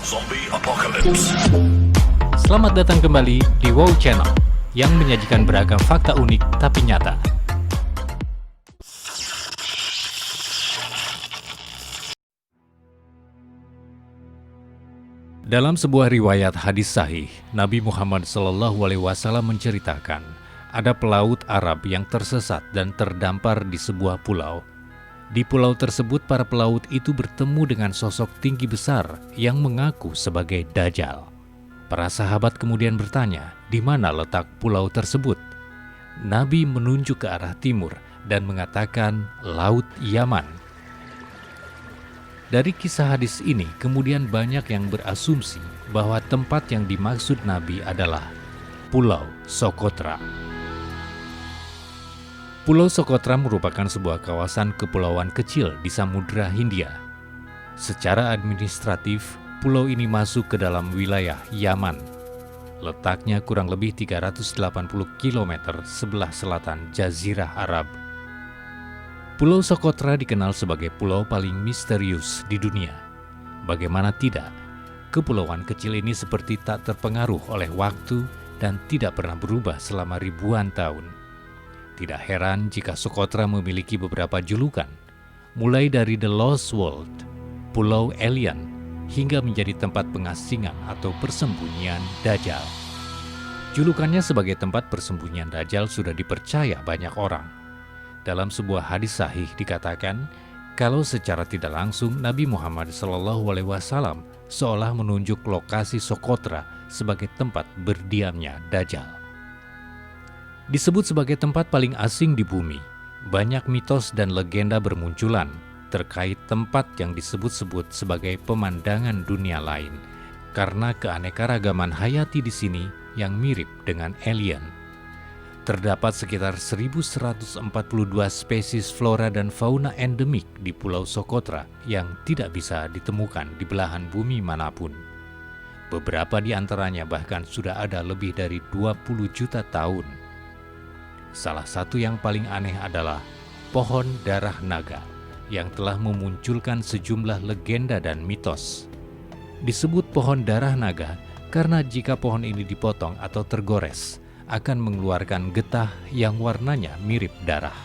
Zombie Apocalypse. Selamat datang kembali di WOW Channel yang menyajikan beragam fakta unik tapi nyata. Dalam sebuah riwayat hadis sahih, Nabi Muhammad SAW menceritakan ada pelaut Arab yang tersesat dan terdampar di sebuah pulau. Di pulau tersebut, para pelaut itu bertemu dengan sosok tinggi besar yang mengaku sebagai Dajjal. Para sahabat kemudian bertanya, di mana letak pulau tersebut? Nabi menunjuk ke arah timur dan mengatakan Laut Yaman. Dari kisah hadis ini, kemudian banyak yang berasumsi bahwa tempat yang dimaksud Nabi adalah Pulau Sokotra. Pulau Sokotra merupakan sebuah kawasan kepulauan kecil di Samudra Hindia. Secara administratif, pulau ini masuk ke dalam wilayah Yaman. Letaknya kurang lebih 380 km sebelah selatan Jazirah Arab. Pulau Sokotra dikenal sebagai pulau paling misterius di dunia. Bagaimana tidak, kepulauan kecil ini seperti tak terpengaruh oleh waktu dan tidak pernah berubah selama ribuan tahun. Tidak heran jika Sokotra memiliki beberapa julukan, mulai dari The Lost World, Pulau Alien, hingga menjadi tempat pengasingan atau persembunyian Dajjal. Julukannya sebagai tempat persembunyian Dajjal sudah dipercaya banyak orang. Dalam sebuah hadis sahih dikatakan, kalau secara tidak langsung Nabi Muhammad SAW seolah menunjuk lokasi Sokotra sebagai tempat berdiamnya Dajjal. Disebut sebagai tempat paling asing di bumi, banyak mitos dan legenda bermunculan terkait tempat yang disebut-sebut sebagai pemandangan dunia lain karena keanekaragaman hayati di sini yang mirip dengan alien. Terdapat sekitar 1.142 spesies flora dan fauna endemik di Pulau Sokotra yang tidak bisa ditemukan di belahan bumi manapun. Beberapa di antaranya bahkan sudah ada lebih dari 20 juta tahun. Salah satu yang paling aneh adalah pohon darah naga yang telah memunculkan sejumlah legenda dan mitos. Disebut pohon darah naga karena jika pohon ini dipotong atau tergores, akan mengeluarkan getah yang warnanya mirip darah.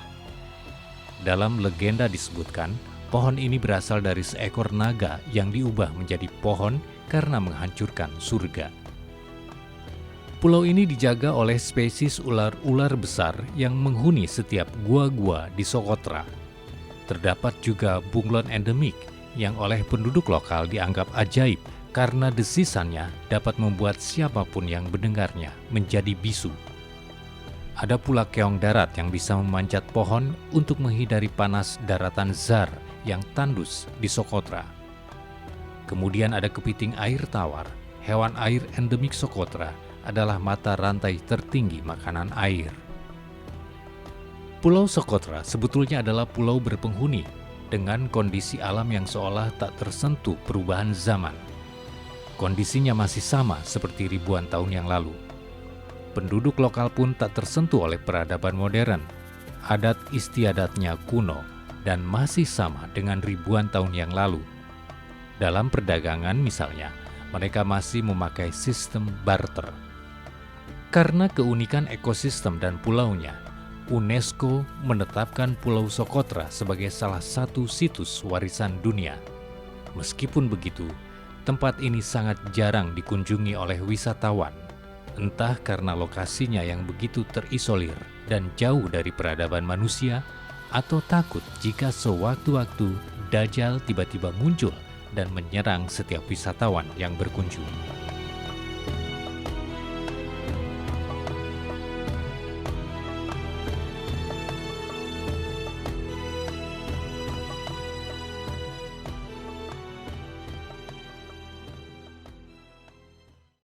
Dalam legenda disebutkan, pohon ini berasal dari seekor naga yang diubah menjadi pohon karena menghancurkan surga. Pulau ini dijaga oleh spesies ular-ular besar yang menghuni setiap gua-gua di Sokotra. Terdapat juga bunglon endemik yang oleh penduduk lokal dianggap ajaib karena desisannya dapat membuat siapapun yang mendengarnya menjadi bisu. Ada pula keong darat yang bisa memanjat pohon untuk menghindari panas daratan Zar yang tandus di Sokotra. Kemudian ada kepiting air tawar, hewan air endemik Sokotra adalah mata rantai tertinggi makanan air. Pulau Sokotra sebetulnya adalah pulau berpenghuni dengan kondisi alam yang seolah tak tersentuh perubahan zaman. Kondisinya masih sama seperti ribuan tahun yang lalu. Penduduk lokal pun tak tersentuh oleh peradaban modern. Adat istiadatnya kuno dan masih sama dengan ribuan tahun yang lalu. Dalam perdagangan misalnya, mereka masih memakai sistem barter. Karena keunikan ekosistem dan pulaunya, UNESCO menetapkan Pulau Sokotra sebagai salah satu situs warisan dunia. Meskipun begitu, tempat ini sangat jarang dikunjungi oleh wisatawan, entah karena lokasinya yang begitu terisolir dan jauh dari peradaban manusia, atau takut jika sewaktu-waktu Dajjal tiba-tiba muncul dan menyerang setiap wisatawan yang berkunjung.